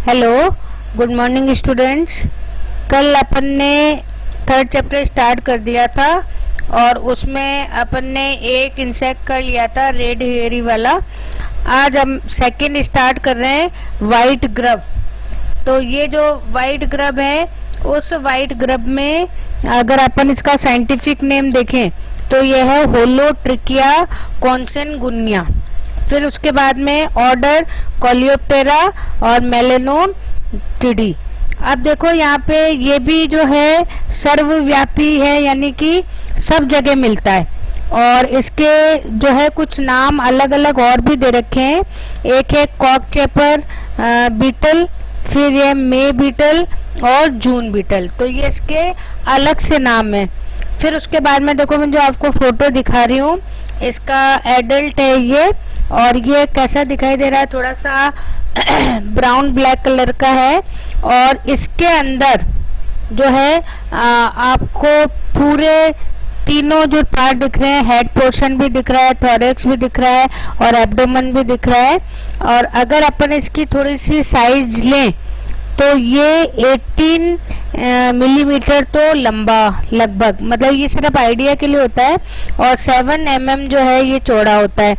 Hello, good morning students. कल अपन ने third chapter start कर दिया था और उसमें अपन ने एक इंसेक्ट कर लिया था, रेड हेयरी वाला। आज हम सेकंड स्टार्ट कर रहे हैं, वाइट ग्रब। तो ये जो वाइट ग्रब है, उस वाइट ग्रब में अगर अपन इसका साइंटिफिक नेम देखें तो यह है होलोट्रिकिया कॉन्सेनगुनिया। फिर उसके बाद में ऑर्डर कोलियोप्टेरा और मेलेनोटिडी। अब देखो यहाँ पे ये भी जो है सर्वव्यापी है, यानी कि सब जगह मिलता है। और इसके जो है कुछ नाम अलग अलग और भी दे रखे हैं। एक है कॉकचेपर बीटल, फिर ये मे बीटल और जून बीटल। तो ये इसके अलग से नाम है। फिर उसके बाद में देखो, मैं जो आपको फोटो दिखा रही हूँ, इसका एडल्ट है ये। और ये कैसा दिखाई दे रहा है, थोड़ा सा ब्राउन ब्लैक कलर का है। और इसके अंदर जो है आपको पूरे तीनों जो पार्ट दिख रहे हैं, हेड पोर्शन भी दिख रहा है, थोरेक्स भी दिख रहा है और एब्डोमेन भी दिख रहा है। और अगर अपन इसकी थोड़ी सी साइज लें तो ये 18 मिलीमीटर तो लंबा लगभग, मतलब ये सिर्फ आइडिया के लिए होता है। और 7 mm जो है ये चौड़ा होता है।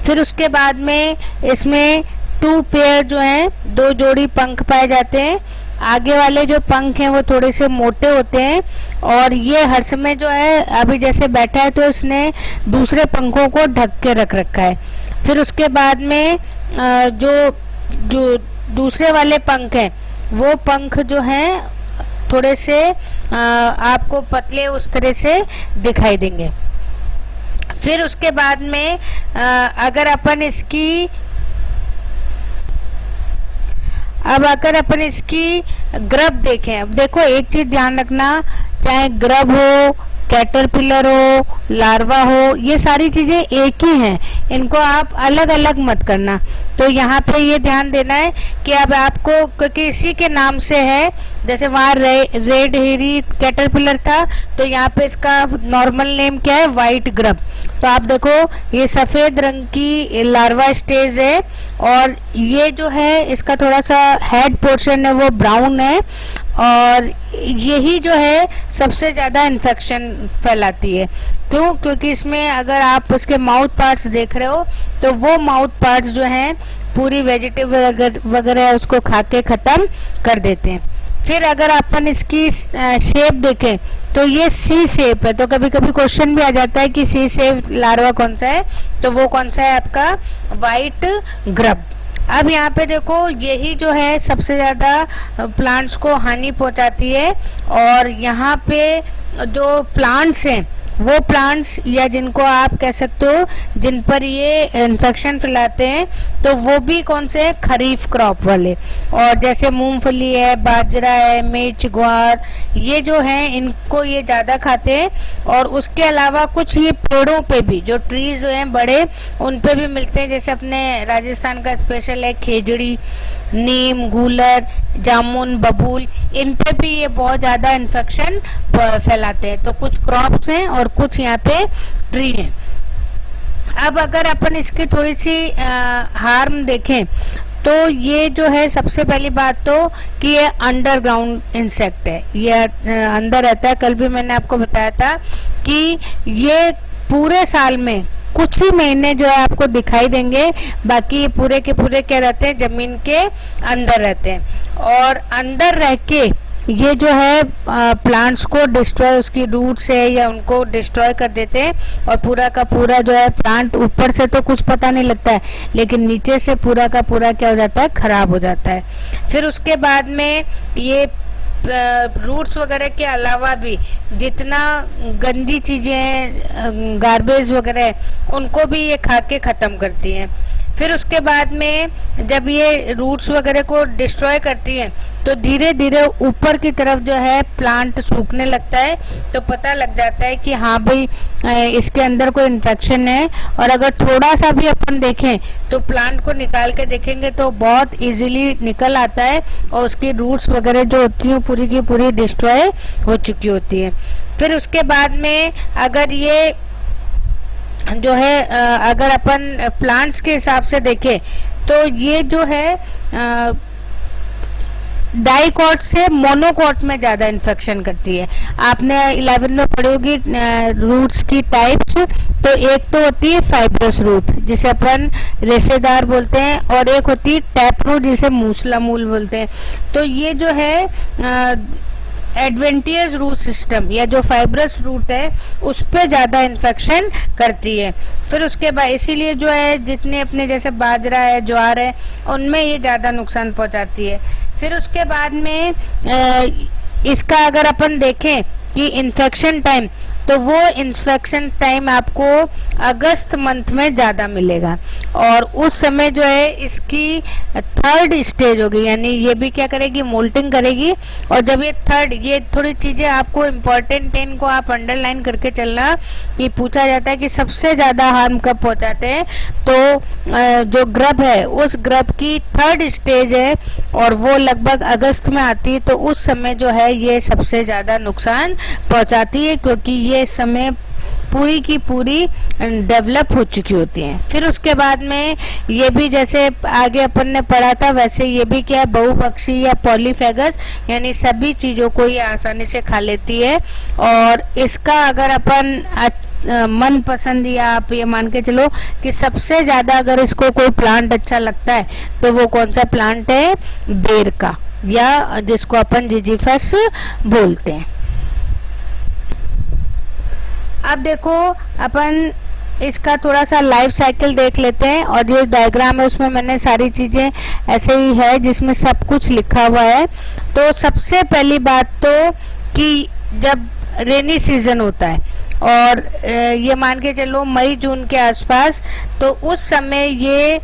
फिर उसके बाद में इसमें 2 पेयर जो हैं, 2 जोड़ी पंख पाए जाते हैं। आगे वाले जो पंख हैं वो थोड़े से मोटे होते हैं। और ये हर समय जो है, अभी जैसे बैठा है तो इसने दूसरे पंखों को ढक के रख रखा है। फिर उसके बाद में जो दूसरे वाले पंख हैं, वो पंख जो हैं थोड़े से आपको पतले उस तरह से दिखाई देंगे। फिर उसके बाद में अगर अपन इसकी ग्रब देखें। अब देखो, एक चीज ध्यान रखना, चाहे ग्रब हो, कैटरपिलर हो, लार्वा हो, ये सारी चीजें एक ही हैं, इनको आप अलग अलग मत करना। तो यहाँ पे ये ध्यान देना है कि अब आपको, क्योंकि इसी के नाम से है, जैसे वहाँ रेड हेयरी कैटरपिलर था, तो यहाँ पे इसका नॉर्मल नेम क्या है, वाइट ग्रब। तो आप देखो, ये सफ़ेद रंग की लार्वा स्टेज है। और ये जो है, इसका थोड़ा सा हेड पोर्शन है वो ब्राउन है। और यही जो है सबसे ज़्यादा इन्फेक्शन फैलाती है। क्यों? क्योंकि इसमें अगर आप उसके माउथ पार्ट्स देख रहे हो तो वो माउथ पार्ट्स जो हैं पूरी वेजिटेबल वगैरह उसको खा के ख़त्म कर देते हैं। फिर अगर अपन इसकी शेप देखें तो ये सी शेप है। तो कभी कभी क्वेश्चन भी आ जाता है कि सी शेप लार्वा कौन सा है, तो वो कौन सा है, आपका वाइट ग्रब। अब यहाँ पे देखो, यही जो है सबसे ज़्यादा प्लांट्स को हानि पहुँचाती है। और यहाँ पे जो प्लांट्स हैं, वो प्लांट्स या जिनको आप कह सकते हो जिन पर ये इन्फेक्शन फैलाते हैं, तो वो भी कौन से हैं, खरीफ क्रॉप वाले। और जैसे मूंगफली है, बाजरा है, मिर्च, ग्वार, ये जो हैं इनको ये ज़्यादा खाते हैं। और उसके अलावा कुछ ये पेड़ों पे भी, जो ट्रीज हैं बड़े, उन पे भी मिलते हैं। जैसे अपने राजस्थान का स्पेशल है खेजड़ी, नीम, गूलर, जामुन, बबूल, इन पे भी ये बहुत ज़्यादा इन्फेक्शन फैलाते हैं। तो कुछ क्रॉप्स हैं और कुछ यहाँ पे ट्री हैं। अब अगर अपन इसकी थोड़ी सी हार्म देखें तो ये जो है, सबसे पहली बात तो कि ये अंडरग्राउंड इंसेक्ट है, ये अंदर रहता है। कल भी मैंने आपको बताया था कि ये पूरे साल में कुछ ही महीने जो है आपको दिखाई देंगे, बाकी पूरे के पूरे क्या रहते हैं, जमीन के अंदर रहते हैं। और अंदर रह के ये जो है प्लांट्स को डिस्ट्रॉय, उसकी रूट से या उनको डिस्ट्रॉय कर देते हैं। और पूरा का पूरा जो है प्लांट, ऊपर से तो कुछ पता नहीं लगता है, लेकिन नीचे से पूरा का पूरा क्या हो जाता है, खराब हो जाता है। फिर उसके बाद में ये रूट्स वगैरह के अलावा भी जितना गंदी चीज़ें हैं, गार्बेज वगैरह, उनको भी ये खा के ख़त्म करती हैं। फिर उसके बाद में जब ये रूट्स वगैरह को डिस्ट्रॉय करती हैं तो धीरे धीरे ऊपर की तरफ जो है प्लांट सूखने लगता है। तो पता लग जाता है कि हाँ भाई, इसके अंदर कोई इन्फेक्शन है। और अगर थोड़ा सा भी अपन देखें तो प्लांट को निकाल के देखेंगे तो बहुत इजीली निकल आता है और उसकी रूट्स वगैरह जो होती हैं पूरी की पूरी डिस्ट्रॉय हो चुकी होती है। फिर उसके बाद में अगर ये जो है, अगर अपन प्लांट्स के हिसाब से देखें तो ये जो है डाइकॉट से मोनोकॉट में ज़्यादा इन्फेक्शन करती है। आपने 11 में पढ़ी होगी रूट्स की टाइप्स। तो एक तो होती है फाइब्रस रूट जिसे अपन रेशेदार बोलते हैं, और एक होती है टैप रूट जिसे मूसला मूल बोलते हैं। तो ये जो है एडवेंटियस रूट सिस्टम या जो फाइब्रस रूट है उस पे ज़्यादा इन्फेक्शन करती है। फिर उसके बाद इसीलिए जो है जितने अपने जैसे बाजरा है, ज्वार है, उनमें ये ज़्यादा नुकसान पहुंचाती है। फिर उसके बाद में इसका अगर अपन देखें कि इन्फेक्शन टाइम, तो वो इन्फेक्शन टाइम आपको अगस्त मंथ में ज़्यादा मिलेगा, और उस समय जो है इसकी थर्ड स्टेज होगी, यानी ये भी क्या करेगी, मोल्टिंग करेगी। और जब ये थर्ड, ये थोड़ी चीज़ें आपको इम्पोर्टेंट है, इनको आप अंडरलाइन करके चलना कि पूछा जाता है कि सबसे ज़्यादा हार्म कब पहुंचाते हैं। तो जो ग्रब है उस ग्रब की थर्ड स्टेज है और वो लगभग अगस्त में आती है। तो उस समय जो है ये सबसे ज़्यादा नुकसान पहुंचाती है, क्योंकि ये समय पूरी की पूरी डेवलप हो चुकी होती हैं। फिर उसके बाद में ये भी जैसे आगे अपन ने पढ़ा था वैसे ये भी क्या है, बहुपक्षी या पॉलीफेगस, यानी सभी चीज़ों को ये आसानी से खा लेती है। और इसका अगर अपन मन पसंद, या आप ये मान के चलो कि सबसे ज़्यादा अगर इसको कोई प्लांट अच्छा लगता है तो वो कौन सा प्लांट है, बेर का, या जिसको अपन जिजीफस बोलते हैं। अब देखो अपन इसका थोड़ा सा लाइफ साइकिल देख लेते हैं, और जो डायग्राम है उसमें मैंने सारी चीज़ें ऐसे ही है जिसमें सब कुछ लिखा हुआ है। तो सबसे पहली बात तो कि जब रेनी सीजन होता है और ये मान के चलो मई जून के आसपास, तो उस समय ये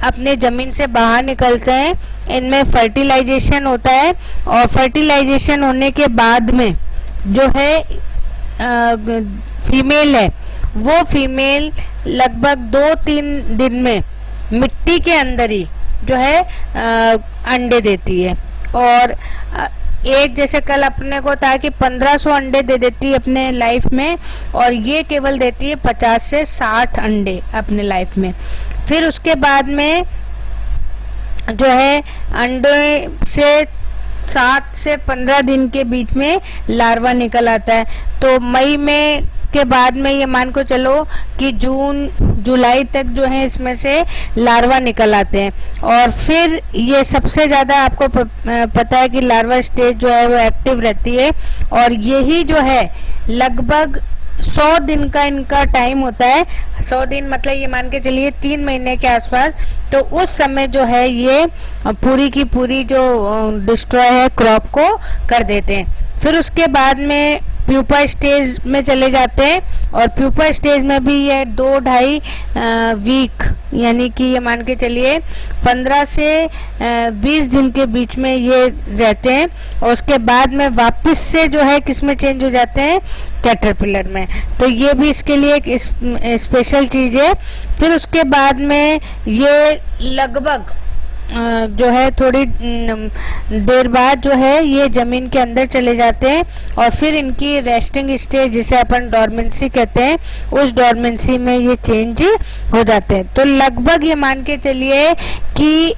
अपने ज़मीन से बाहर निकलते हैं। इनमें फर्टिलाइजेशन होता है, और फर्टिलाइजेशन होने के बाद में जो है फीमेल है, वो फीमेल लगभग 2-3 दिन में मिट्टी के अंदर ही जो है अंडे देती है। और एक जैसे कल अपने को था कि 1500 अंडे दे देती है अपने लाइफ में, और ये केवल देती है 50 से 60 अंडे अपने लाइफ में। फिर उसके बाद में जो है अंडे से 7 से 15 दिन के बीच में लार्वा निकल आता है। तो मई में के बाद में ये मान को चलो कि जून जुलाई तक जो है इसमें से लार्वा निकल आते हैं। और फिर ये सबसे ज़्यादा आपको पता है कि लार्वा स्टेज जो है वो एक्टिव रहती है, और यही जो है लगभग 100 दिन का इनका टाइम होता है। 100 दिन मतलब ये मान के चलिए 3 महीने के आसपास। तो उस समय जो है ये पूरी की पूरी जो डिस्ट्रॉय है क्रॉप को कर देते हैं। फिर उसके बाद में प्यूपा स्टेज में चले जाते हैं, और प्यूपा स्टेज में भी ये 2-2.5 वीक, यानी कि ये मान के चलिए 15 से 20 दिन के बीच में ये रहते हैं। और उसके बाद में वापस से जो है किस में चेंज हो जाते हैं, कैटरपिलर में। तो ये भी इसके लिए एक स्पेशल चीज़ है। फिर उसके बाद में ये लगभग जो है थोड़ी देर बाद जो है ये ज़मीन के अंदर चले जाते हैं, और फिर इनकी रेस्टिंग स्टेज जिसे अपन डॉर्मेंसी कहते हैं, उस डॉर्मेंसी में ये चेंज हो जाते हैं। तो लगभग ये मान के चलिए कि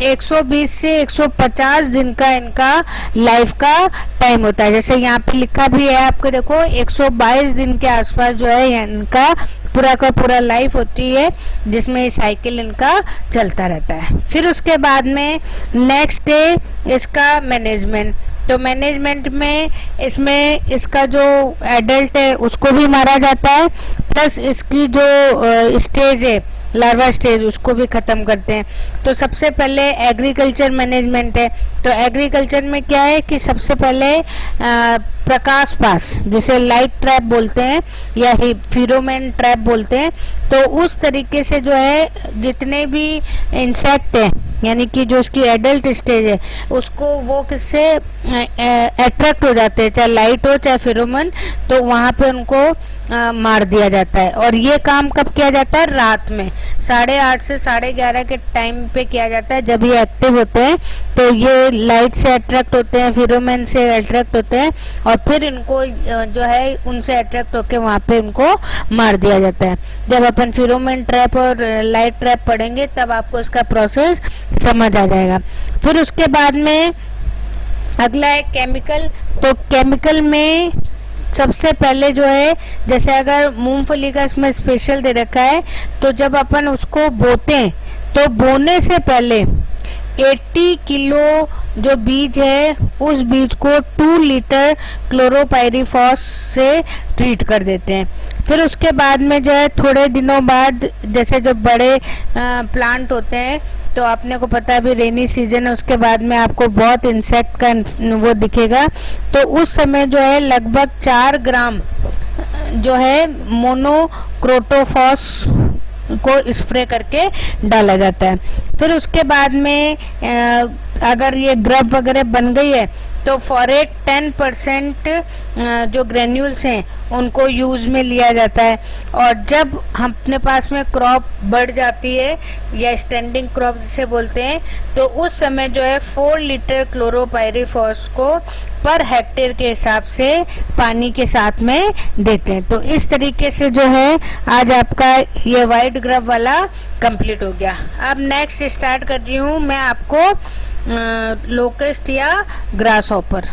120 से 150 दिन का इनका लाइफ का टाइम होता है। जैसे यहाँ पे लिखा भी है आपको, देखो 122 दिन के आसपास जो है इनका पूरा का पूरा लाइफ होती है, जिसमें साइकिल इनका चलता रहता है। फिर उसके बाद में नेक्स्ट है इसका मैनेजमेंट। तो मैनेजमेंट में इसमें इसका जो एडल्ट है उसको भी मारा जाता है, प्लस इसकी जो स्टेज है लार्वा स्टेज उसको भी ख़त्म करते हैं। तो सबसे पहले एग्रीकल्चर मैनेजमेंट है। तो एग्रीकल्चर में क्या है कि सबसे पहले प्रकाश पास, जिसे लाइट ट्रैप बोलते हैं या फेरोमोन ट्रैप बोलते हैं, तो उस तरीके से जो है जितने भी इंसेक्ट हैं, यानी कि जो उसकी एडल्ट स्टेज है, उसको वो किससे अट्रैक्ट हो जाते हैं, चाहे लाइट हो चाहे फेरोमोन, तो वहाँ पे उनको मार दिया जाता है। और ये काम कब किया जाता है? रात में 8:30 से 11:30 के टाइम पे किया जाता है, जब ये एक्टिव होते हैं। तो ये लाइट से अट्रैक्ट होते हैं, फेरोमोन से अट्रैक्ट होते हैं, और फिर इनको जो है उनसे अट्रैक्ट होकर वहाँ पे उनको मार दिया जाता है। जब अपन फेरोमोन ट्रैप और लाइट ट्रैप पढ़ेंगे तब आपको इसका प्रोसेस समझ आ जाएगा। फिर उसके बाद में अगला है केमिकल। तो केमिकल में सबसे पहले जो है, जैसे अगर मूंगफली का इसमें स्पेशल दे रखा है, तो जब अपन उसको बोते हैं तो बोने से पहले 80 किलो जो बीज है उस बीज को 2 लीटर क्लोरोपाइरीफॉस से ट्रीट कर देते हैं। फिर उसके बाद में जो है थोड़े दिनों बाद, जैसे जो बड़े प्लांट होते हैं, तो आपने को पता है अभी रेनी सीजन है, उसके बाद में आपको बहुत इंसेक्ट का वो दिखेगा। तो उस समय जो है लगभग 4 ग्राम जो है मोनोक्रोटोफॉस को स्प्रे करके डाला जाता है। फिर उसके बाद में अगर ये ग्रब वगैरह बन गई है तो फॉरेट 10% जो ग्रेन्यूल्स हैं उनको यूज में लिया जाता है। और जब हम अपने पास में क्रॉप बढ़ जाती है या स्टैंडिंग क्रॉप जिसे बोलते हैं, तो उस समय जो है 4 लीटर क्लोरोपाइरीफॉस को पर हेक्टेयर के हिसाब से पानी के साथ में देते हैं। तो इस तरीके से जो है आज आपका ये वाइट ग्रब वाला कंप्लीट हो गया। अब नेक्स्ट स्टार्ट कर रही हूँ मैं आपको लोकस्ट या ग्रास हॉपर।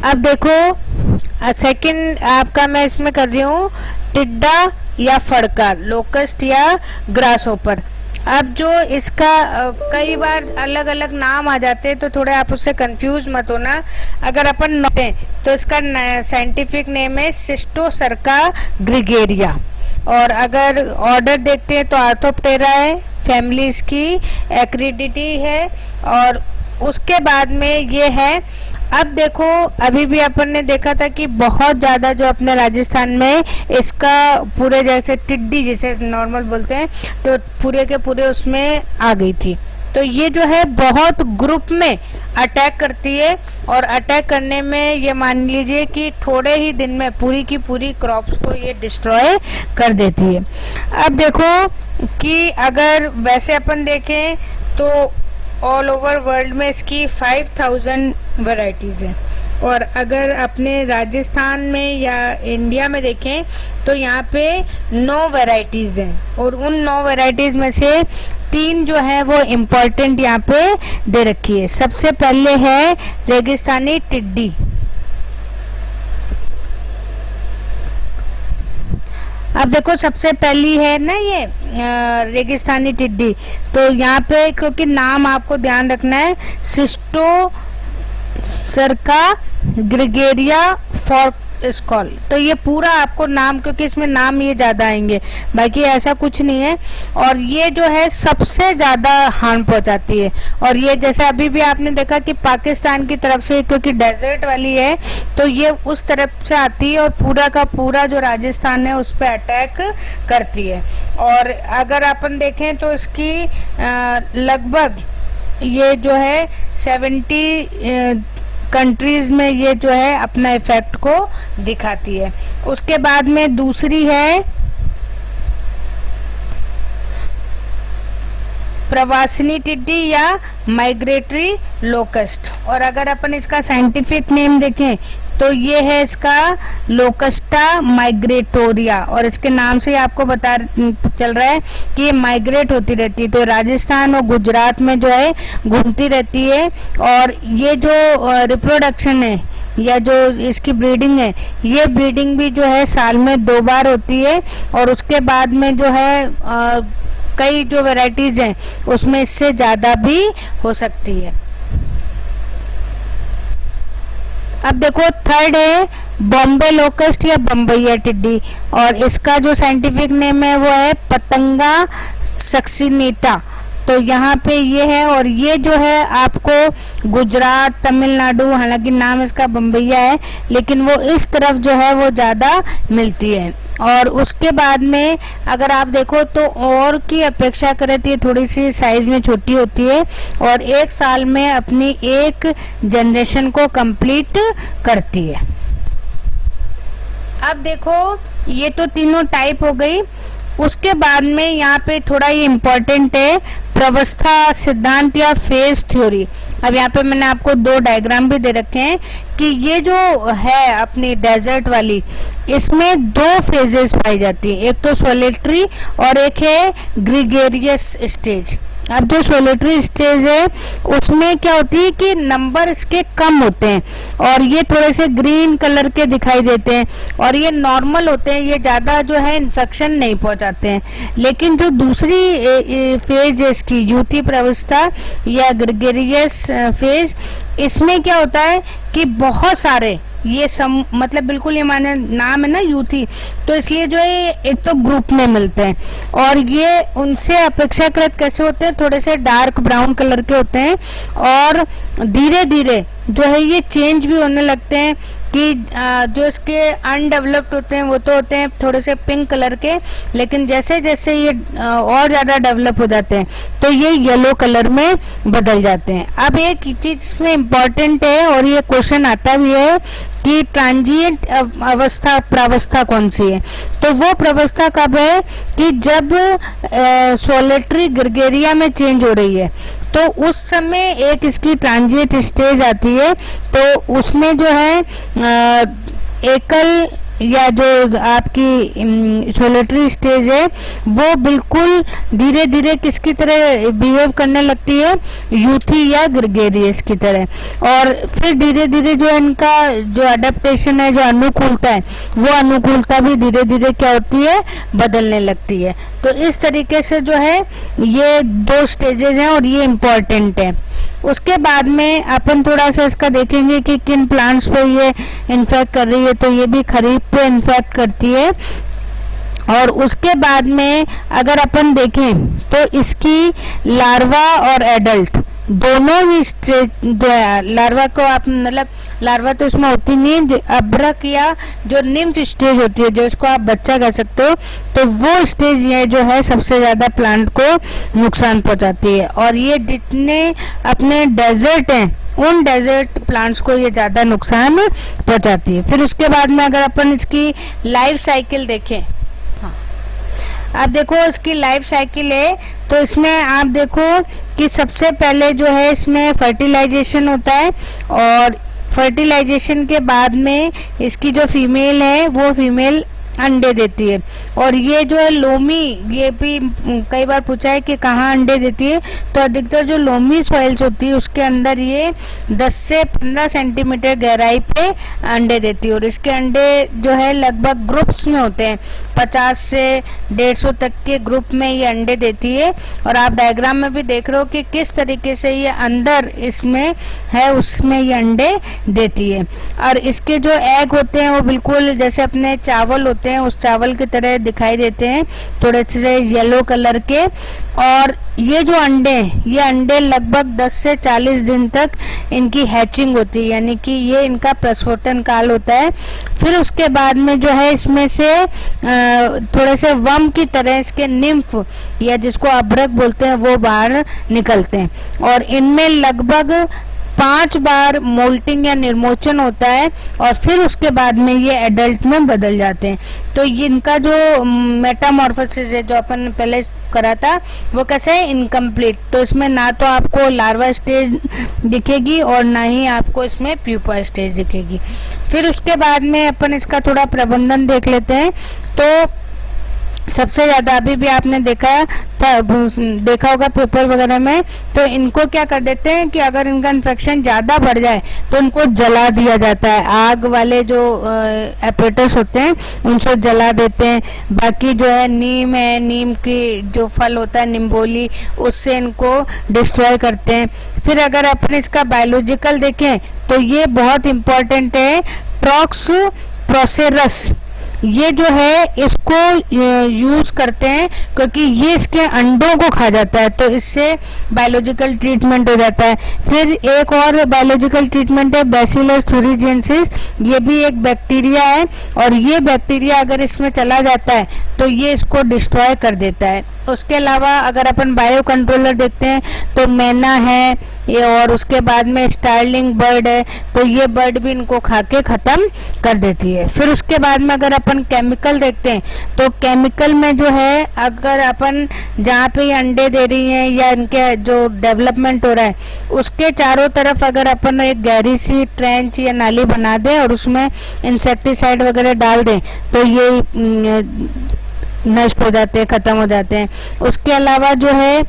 अब देखो सेकंड आपका मैं इसमें कर रही हूँ टिड्डा या फड़का, लोकस्ट या ग्रास हॉपर। अब जो इसका कई बार अलग अलग नाम आ जाते हैं, तो थोड़े आप उससे कंफ्यूज मत होना। अगर अपन नोते हैं तो इसका साइंटिफिक नेम है सिस्टोसर्का ग्रिगेरिया। और अगर ऑर्डर देखते हैं तो आर्थोप्टेरा है, फैमिली इसकी एक्रिडिटी है, और उसके बाद में ये है। अब देखो अभी भी अपन ने देखा था कि बहुत ज़्यादा जो अपने राजस्थान में इसका पूरे जैसे टिड्डी जिसे नॉर्मल बोलते हैं, तो पूरे के पूरे उसमें आ गई थी। तो ये जो है बहुत ग्रुप में अटैक करती है, और अटैक करने में ये मान लीजिए कि थोड़े ही दिन में पूरी की पूरी क्रॉप्स को ये डिस्ट्रॉय कर देती है। अब देखो कि अगर वैसे अपन देखें तो ऑल ओवर वर्ल्ड में इसकी 5000 वैरायटीज़ हैं, और अगर अपने राजस्थान में या इंडिया में देखें तो यहाँ पे 9 वैरायटीज़ हैं, और उन 9 वैरायटीज़ में से 3 जो है वो इम्पोर्टेंट यहाँ पे दे रखी है। सबसे पहले है रेगिस्तानी टिड्डी। अब देखो सबसे पहली है ना ये रेगिस्तानी टिड्डी। तो यहाँ पे क्योंकि नाम आपको ध्यान रखना है, सिस्टोसर्का ग्रिगेरिया फॉर्कस्कॉल। तो ये पूरा आपको नाम, क्योंकि इसमें नाम ये ज़्यादा आएंगे, बाकी ऐसा कुछ नहीं है। और ये जो है सबसे ज़्यादा हार्म पहुंचाती है। और ये जैसे अभी भी आपने देखा कि पाकिस्तान की तरफ से, क्योंकि डेजर्ट वाली है, तो ये उस तरफ से आती है और पूरा का पूरा जो राजस्थान है उस पर अटैक करती है। और अगर अपन देखें तो इसकी लगभग ये जो है 70 कंट्रीज में ये जो है अपना इफेक्ट को दिखाती है। उसके बाद में दूसरी है प्रवासिनी टिड्डी या माइग्रेटरी लोकस्ट। और अगर अपन इसका साइंटिफिक नेम देखें तो ये है इसका लोकस्टा माइग्रेटोरिया, और इसके नाम से आपको पता चल रहा है कि ये माइग्रेट होती रहती है। तो राजस्थान और गुजरात में जो है घूमती रहती है। और ये जो रिप्रोडक्शन है या जो इसकी ब्रीडिंग है, ये ब्रीडिंग भी जो है साल में 2 बार होती है। और उसके बाद में जो है कई जो वैरायटीज हैं उसमें इससे ज़्यादा भी हो सकती है। अब देखो थर्ड है बॉम्बे लोकस्ट या बम्बईया टिड्डी, और इसका जो साइंटिफिक नेम है वो है पतंगा सक्सिनेटा। तो यहाँ पे ये है, और ये जो है आपको गुजरात, तमिलनाडु, हालांकि नाम इसका बम्बईया है, लेकिन वो इस तरफ जो है वो ज़्यादा मिलती है। और उसके बाद में अगर आप देखो तो और की अपेक्षा करें तो ये थोड़ी सी साइज में छोटी होती है, और 1 साल में अपनी एक जनरेशन को कंप्लीट करती है। अब देखो ये तो तीनों टाइप हो गई। उसके बाद में यहाँ पे थोड़ा ये इम्पोर्टेंट है, प्रवस्था सिद्धांत या फेज थ्योरी। अब यहाँ पे मैंने आपको दो डायग्राम भी दे रखे हैं कि ये जो है अपनी डेजर्ट वाली, इसमें दो फेजेस पाई जाती है, एक तो सोलेटरी और एक है ग्रीगेरियस स्टेज। अब जो सोलेटरी स्टेज है उसमें क्या होती है कि नंबर इसके कम होते हैं और ये थोड़े से ग्रीन कलर के दिखाई देते हैं और ये नॉर्मल होते हैं, ये ज़्यादा जो है इन्फेक्शन नहीं पहुंचाते हैं। लेकिन जो दूसरी फेज है इसकी युति प्रवस्था या ग्रेगरियस फेज, इसमें क्या होता है कि बहुत सारे ये मतलब बिल्कुल ये माने नाम है ना यूथी, तो इसलिए जो है एक तो ग्रुप में मिलते हैं और ये उनसे अपेक्षाकृत कैसे होते हैं, थोड़े से डार्क ब्राउन कलर के होते हैं और धीरे धीरे जो है ये चेंज भी होने लगते हैं कि जो इसके अनडेवलप्ड होते हैं वो तो होते हैं थोड़े से पिंक कलर के, लेकिन जैसे जैसे ये और ज़्यादा डेवलप हो जाते हैं तो ये येलो कलर में बदल जाते हैं। अब एक चीज़ इसमें इम्पॉर्टेंट है और ये क्वेश्चन आता भी है कि ट्रांजिएंट अवस्था प्रावस्था कौन सी है, तो वो प्रावस्था कब है कि जब सोलेटरी ग्रेगेरिया में चेंज हो रही है तो उस समय एक इसकी ट्रांजिएंट स्टेज आती है, तो उसमें जो है एकल या जो आपकी सोलेटरी स्टेज है वो बिल्कुल धीरे धीरे किसकी तरह बिहेव करने लगती है, यूथी या ग्रेगेरियस की तरह। और फिर धीरे धीरे जो इनका जो अडेप्टेशन है, जो अनुकूलता है, वो अनुकूलता भी धीरे धीरे क्या होती है, बदलने लगती है। तो इस तरीके से जो है ये दो स्टेजेस हैं और ये इम्पोर्टेंट है। उसके बाद में अपन थोड़ा सा इसका देखेंगे कि किन प्लांट्स पे ये इन्फेक्ट कर रही है, तो ये भी खरीफ पे इन्फेक्ट करती है। और उसके बाद में अगर अपन देखें तो इसकी लार्वा और एडल्ट दोनों ही स्टेज जो है, लार्वा को आप मतलब लार्वा तो इसमें होती नहीं, अभ्रक या जो निम्फ स्टेज होती है, जो इसको आप बच्चा कह सकते हो, तो वो स्टेज ये जो है सबसे ज़्यादा प्लांट को नुकसान पहुंचाती है। और ये जितने अपने डेजर्ट हैं उन डेजर्ट प्लांट्स को ये ज़्यादा नुकसान पहुंचाती है। फिर उसके बाद में अगर अपन इसकी लाइफ साइकिल देखें, अब देखो इसकी लाइफ साइकिल है तो इसमें आप देखो कि सबसे पहले जो है इसमें फर्टिलाइजेशन होता है और फर्टिलाइजेशन के बाद में इसकी जो फीमेल है वो फीमेल अंडे देती है। और ये जो है लोमी, ये भी कई बार पूछा है कि कहाँ अंडे देती है, तो अधिकतर जो लोमी सॉइल्स होती है उसके अंदर ये 10 से 15 सेंटीमीटर गहराई पे अंडे देती है। और इसके अंडे जो है लगभग ग्रुप्स में होते हैं, 50 से 150 तक के ग्रुप में ये अंडे देती है। और आप डायग्राम में भी देख रहे हो कि किस तरीके से ये अंदर इसमें है उसमें ये अंडे देती है। और इसके जो एग होते हैं वो बिल्कुल जैसे अपने चावल होते हैं उस चावल की तरह दिखाई देते हैं, थोड़े से येलो कलर के। और ये जो अंडे, ये अंडे लगभग 10 से 40 दिन तक इनकी हैचिंग होती है, यानी कि ये इनका प्रस्फोटन काल होता है। फिर उसके बाद में जो है इसमें से थोड़े से वर्म की तरह इसके निम्फ या जिसको अभ्रक बोलते हैं वो बाहर निकलते हैं और इनमें लगभग 5 बार मोल्टिंग या निर्मोचन होता है और फिर उसके बाद में ये एडल्ट में बदल जाते हैं। तो इनका जो मेटामॉर्फोसिस है जो अपन पहले करा था वो कैसे है, इनकम्प्लीट। तो इसमें ना तो आपको लार्वा स्टेज दिखेगी और ना ही आपको इसमें प्यूपा स्टेज दिखेगी। फिर उसके बाद में अपन इसका थोड़ा प्रबंधन देख लेते हैं। तो सबसे ज़्यादा अभी भी आपने देखा होगा पेपर वगैरह में, तो इनको क्या कर देते हैं कि अगर इनका इन्फेक्शन ज़्यादा बढ़ जाए तो इनको जला दिया जाता है। आग वाले जो एपरेटस होते हैं उनको जला देते हैं। बाकी जो है नीम है, नीम की जो फल होता है निम्बोली, उससे इनको डिस्ट्रॉय करते हैं। फिर अगर अपन इसका बायोलॉजिकल देखें तो ये बहुत इम्पोर्टेंट है, ट्रॉक्स प्रोसेरस, ये जो है इसको यूज करते हैं क्योंकि ये इसके अंडों को खा जाता है, तो इससे बायोलॉजिकल ट्रीटमेंट हो जाता है। फिर एक और बायोलॉजिकल ट्रीटमेंट है बैसिलस thuringiensis, ये भी एक बैक्टीरिया है और ये बैक्टीरिया अगर इसमें चला जाता है तो ये इसको डिस्ट्रॉय कर देता है। उसके अलावा अगर अपन बायो कंट्रोलर देखते हैं तो मैना है, ये, और उसके बाद में स्टार्लिंग बर्ड है, तो ये बर्ड भी इनको खा के ख़त्म कर देती है। फिर उसके बाद में अगर अपन केमिकल देखते हैं तो केमिकल में जो है, अगर अपन जहाँ पे ये अंडे दे रही हैं या इनके जो डेवलपमेंट हो रहा है उसके चारों तरफ अगर अपन एक गहरी सी ट्रेंच या नाली बना दें और उसमें इंसेक्टिसाइड वगैरह डाल दें तो ये नष्ट हो जाते हैं, ख़त्म हो जाते हैं। उसके अलावा जो है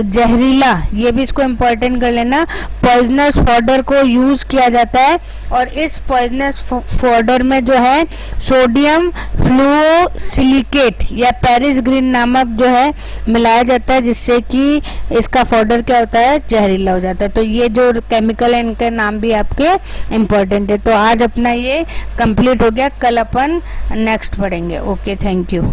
जहरीला, ये भी इसको इम्पोर्टेंट कर लेना, पॉइजनस फॉडर को यूज़ किया जाता है और इस पॉइजनस फॉडर में जो है सोडियम फ्लूओसिलिकेट या पेरिस ग्रीन नामक जो है मिलाया जाता है, जिससे कि इसका फॉडर क्या होता है, जहरीला हो जाता है। तो ये जो केमिकल है इनके नाम भी आपके इम्पोर्टेंट है। तो आज अपना ये कंप्लीट हो गया, कल अपन नेक्स्ट पढ़ेंगे। Okay, thank you.